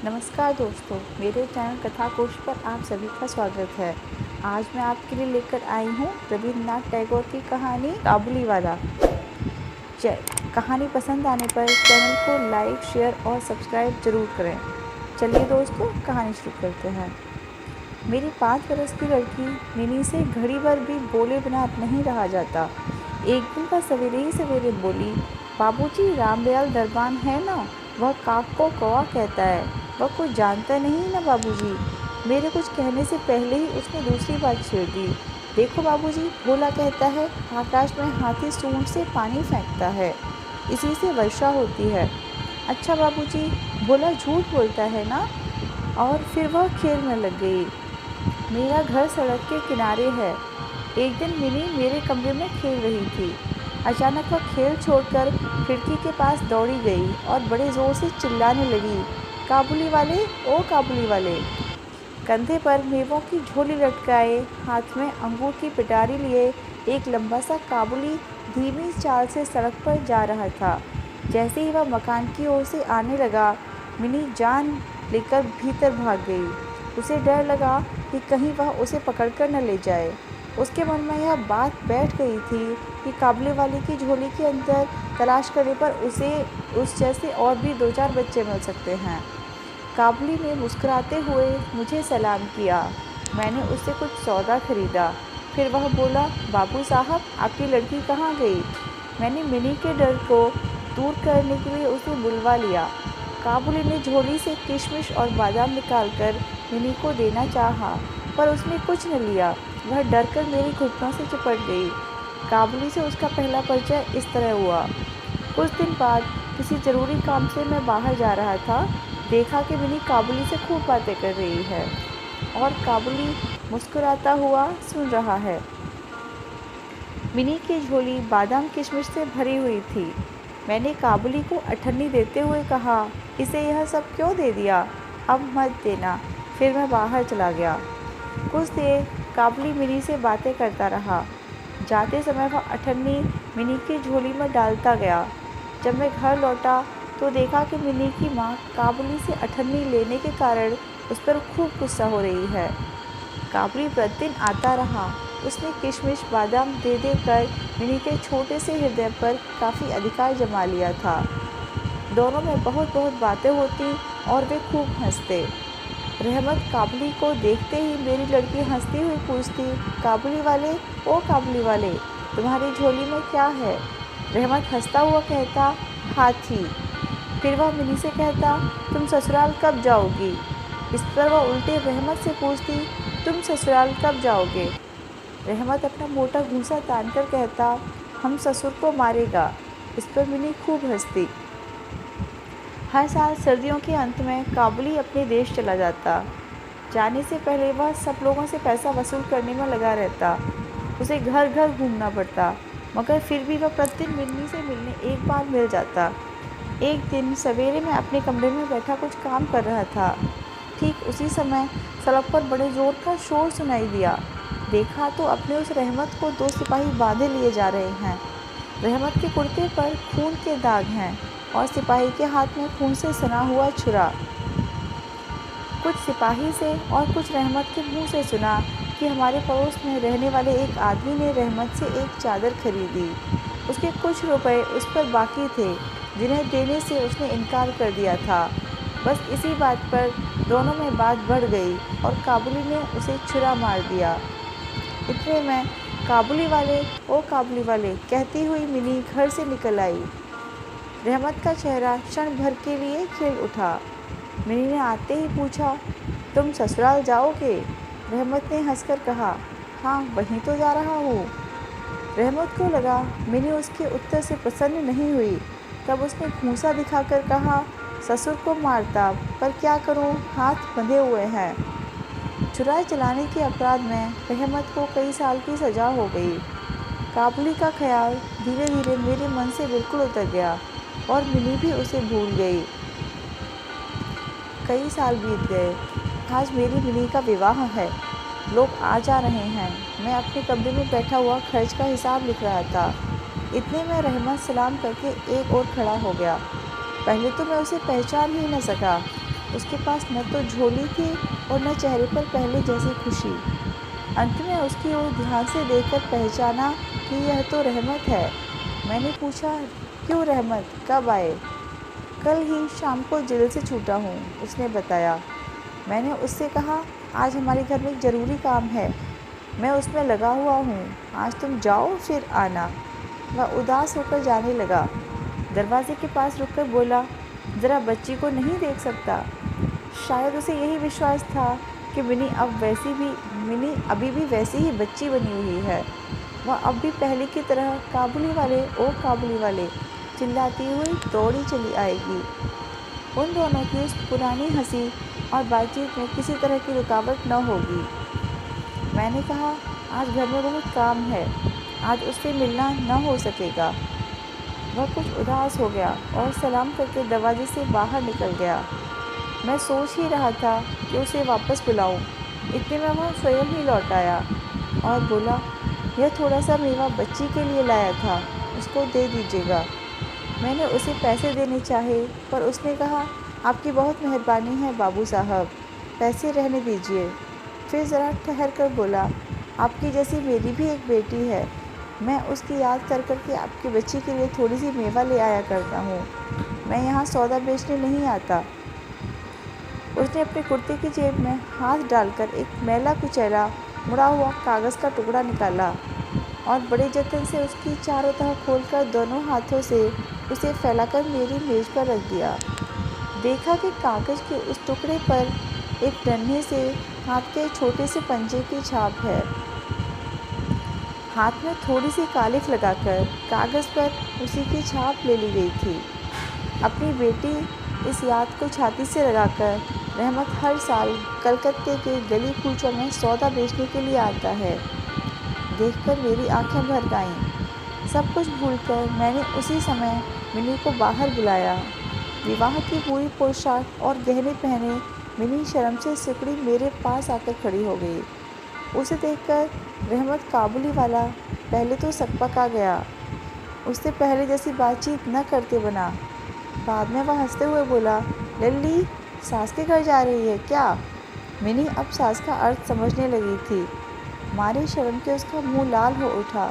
नमस्कार दोस्तों, मेरे चैनल कथा कोश पर आप सभी का स्वागत है। आज मैं आपके लिए लेकर आई हूँ रविन्द्रनाथ टैगोर की कहानी काबुलीवाला। कहानी पसंद आने पर चैनल को लाइक, शेयर और सब्सक्राइब जरूर करें। चलिए दोस्तों, कहानी शुरू करते हैं। मेरी 5 बरस की लड़की मिनी से घड़ी भर भी बोले बिना नहीं रहा जाता। एक दिन वह सवेरे ही सवेरे बोली, बाबूजी, रामदयाल दरबान है ना, वह काक को कौवा कहता है। वह कुछ जानता नहीं ना बाबूजी। मेरे कुछ कहने से पहले ही उसने दूसरी बात छेड़ दी। देखो बाबूजी, भोला कहता है आकाश में हाथी सूंड से पानी फेंकता है, इसी से वर्षा होती है। अच्छा बाबूजी, भोला झूठ बोलता है ना। और फिर वह खेल में लग गई। मेरा घर सड़क के किनारे है। एक दिन मिनी मेरे कमरे में खेल रही थी। अचानक वह खेल छोड़कर खिड़की के पास दौड़ी गई और बड़े ज़ोर से चिल्लाने लगी, काबुली वाले, ओ काबुली वाले। कंधे पर मेवों की झोली लटकाए, हाथ में अंगूर की पिटारी लिए एक लंबा सा काबुली धीमी चाल से सड़क पर जा रहा था। जैसे ही वह मकान की ओर से आने लगा, मिनी जान लेकर भीतर भाग गई। उसे डर लगा कि कहीं वह उसे पकड़कर न ले जाए। उसके मन में यह बात बैठ गई थी कि काबुली वाले की झोली के अंदर तलाश करने पर उसे उस जैसे और भी 2-4 बच्चे मिल सकते हैं। काबुली ने मुस्कुराते हुए मुझे सलाम किया। मैंने उससे कुछ सौदा खरीदा। फिर वह बोला, बाबू साहब, आपकी लड़की कहाँ गई? मैंने मिनी के डर को दूर करने के लिए उसे बुलवा लिया। काबुली ने झोली से किशमिश और बादाम निकालकर मिनी को देना चाहा, पर उसने कुछ न लिया। वह डरकर मेरी घुटनों से चिपट गई। काबुली से उसका पहला परिचय इस तरह हुआ। कुछ दिन बाद किसी ज़रूरी काम से मैं बाहर जा रहा था। देखा कि मिनी काबुली से खूब बातें कर रही है और काबुली मुस्कुराता हुआ सुन रहा है। मिनी की झोली बादाम किशमिश से भरी हुई थी। मैंने काबुली को अठन्नी देते हुए कहा, इसे यह सब क्यों दे दिया? अब मत देना। फिर मैं बाहर चला गया। कुछ देर काबुली मिनी से बातें करता रहा। जाते समय वह अठन्नी मिनी की झोली में डालता गया। जब मैं घर लौटा तो देखा कि मिनी की माँ काबुली से अठन्नी लेने के कारण उस पर खूब गुस्सा हो रही है। काबुली प्रतिदिन आता रहा। उसने किशमिश बादाम दे देकर मिनी के छोटे से हृदय पर काफ़ी अधिकार जमा लिया था। दोनों में बहुत बहुत बातें होती और वे खूब हंसते। रहमत काबुली को देखते ही मेरी लड़की हंसती हुई पूछती, काबुली वाले, ओ काबुली वाले, तुम्हारी झोली में क्या है? रहमत हंसता हुआ कहता, हाथी। फिर वह मिनी से कहता, तुम ससुराल कब जाओगी? इस पर वह उल्टे रहमत से पूछती, तुम ससुराल कब जाओगे? रहमत अपना मोटा घूंसा तानकर कहता, हम ससुर को मारेगा। इस पर मिनी खूब हंसती। हर साल सर्दियों के अंत में काबुली अपने देश चला जाता। जाने से पहले वह सब लोगों से पैसा वसूल करने में लगा रहता। उसे घर घर घूमना पड़ता, मगर फिर भी वह प्रतिदिन मिनी से मिलने एक बार मिल जाता। एक दिन सवेरे मैं अपने कमरे में बैठा कुछ काम कर रहा था। ठीक उसी समय सड़क पर बड़े ज़ोर का शोर सुनाई दिया। देखा तो अपने उस रहमत को 2 सिपाही बांधे लिए जा रहे हैं। रहमत के कुर्ते पर खून के दाग हैं और सिपाही के हाथ में खून से सना हुआ छुरा। कुछ सिपाही से और कुछ रहमत के मुंह से सुना कि हमारे पड़ोस में रहने वाले एक आदमी ने रहमत से एक चादर खरीदी। उसके कुछ रुपए उस पर बाकी थे, जिन्हें देने से उसने इनकार कर दिया था। बस इसी बात पर दोनों में बात बढ़ गई और काबुली ने उसे छुरा मार दिया। इतने में काबुली वाले, ओ काबुली वाले कहती हुई मिनी घर से निकल आई। रहमत का चेहरा क्षण भर के लिए खिल उठा। मिनी ने आते ही पूछा, तुम ससुराल जाओगे? रहमत ने हंसकर कहा, हाँ, वहीं तो जा रहा हूँ। रहमत को लगा मिनी उसके उत्तर से प्रसन्न नहीं हुई। तब उसने घूंसा दिखाकर कहा, ससुर को मारता, पर क्या करूं, हाथ बंधे हुए हैं। चुराए चलाने के अपराध में रहमत को कई साल की सज़ा हो गई। काबुली का ख्याल धीरे धीरे मेरे मन से बिल्कुल उतर गया और मिनी भी उसे भूल गई। कई साल बीत गए। आज मेरी मिनी का विवाह है। लोग आ जा रहे हैं। मैं अपने कमरे में बैठा हुआ खर्च का हिसाब लिख रहा था। इतने में रहमत सलाम करके एक और खड़ा हो गया। पहले तो मैं उसे पहचान ही न सका। उसके पास न तो झोली थी और न चेहरे पर पहले जैसी खुशी। अंत में उसकी ओर ध्यान से देखकर पहचाना कि यह तो रहमत है। मैंने पूछा, क्यों रहमत, कब आए? कल ही शाम को जेल से छूटा हूँ, उसने बताया। मैंने उससे कहा, आज हमारे घर में एक ज़रूरी काम है, मैं उसमें लगा हुआ हूँ, आज तुम जाओ फिर आना। वह उदास होकर जाने लगा। दरवाजे के पास रुककर बोला, ज़रा बच्ची को नहीं देख सकता? शायद उसे यही विश्वास था कि मिनी अभी भी वैसी ही बच्ची बनी हुई है। वह अब भी पहले की तरह काबुली वाले ओ काबुली वाले चिल्लाती हुई दौड़ी चली आएगी। उन दोनों की उस पुरानी हंसी और बातचीत में किसी तरह की रुकावट न होगी। मैंने कहा, आज घर में बहुत काम है, आज उससे मिलना न हो सकेगा। वह कुछ उदास हो गया और सलाम करके दरवाजे से बाहर निकल गया। मैं सोच ही रहा था कि उसे वापस बुलाऊं, इतने में वह स्वयं ही लौट आया और बोला, यह थोड़ा सा मेवा बच्ची के लिए लाया था, उसको दे दीजिएगा। मैंने उसे पैसे देने चाहे पर उसने कहा, आपकी बहुत मेहरबानी है बाबू साहब, पैसे रहने दीजिए। फिर ज़रा ठहर कर बोला, आपकी जैसी मेरी भी एक बेटी है, मैं उसकी याद कर कर के आपकी बच्ची के लिए थोड़ी सी मेवा ले आया करता हूँ, मैं यहाँ सौदा बेचने नहीं आता। उसने अपने कुर्ते की जेब में हाथ डालकर एक मैला कुचैला मुड़ा हुआ कागज़ का टुकड़ा निकाला और बड़े जतन से उसकी चारों तरफ खोलकर दोनों हाथों से उसे फैलाकर मेरी मेज़ पर रख दिया। देखा कि कागज़ के उस टुकड़े पर एक नन्हे से हाथ के छोटे से पंजे की छाप है। हाथ में थोड़ी सी कालिख लगाकर कागज़ पर उसी की छाप ले ली गई थी। अपनी बेटी इस याद को छाती से लगाकर रहमत हर साल कलकत्ते के गली कूचों में सौदा बेचने के लिए आता है। देखकर मेरी आंखें भर आईं। सब कुछ भूलकर मैंने उसी समय मिनी को बाहर बुलाया। विवाह की पूरी पोशाक और गहने पहने मिनी शर्म से सिकुड़ी मेरे पास आकर खड़ी हो गई। उसे देखकर रहमत काबुली वाला पहले तो सकपका गया, उससे पहले जैसी बातचीत न करते बना। बाद में वह हंसते हुए बोला, लल्ली, सास के घर जा रही है क्या? मिनी अब सास का अर्थ समझने लगी थी। मारे शर्म के उसका मुंह लाल हो उठा।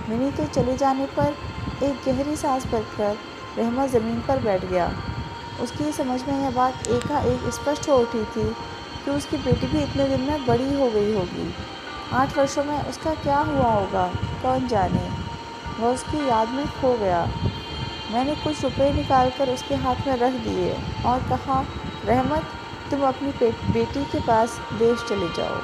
मिनी के चले जाने पर एक गहरी सांस भरकर रहमत ज़मीन पर बैठ गया। उसकी समझ में यह बात एकाएक स्पष्ट हो उठी थी कि उसकी बेटी भी इतने दिन में बड़ी हो गई होगी। 8 वर्षों में उसका क्या हुआ होगा, कौन जाने। वह उसकी याद में खो गया। मैंने कुछ रुपए निकालकर उसके हाथ में रख दिए और कहा, रहमत, तुम अपनी बेटी के पास देश चले जाओ।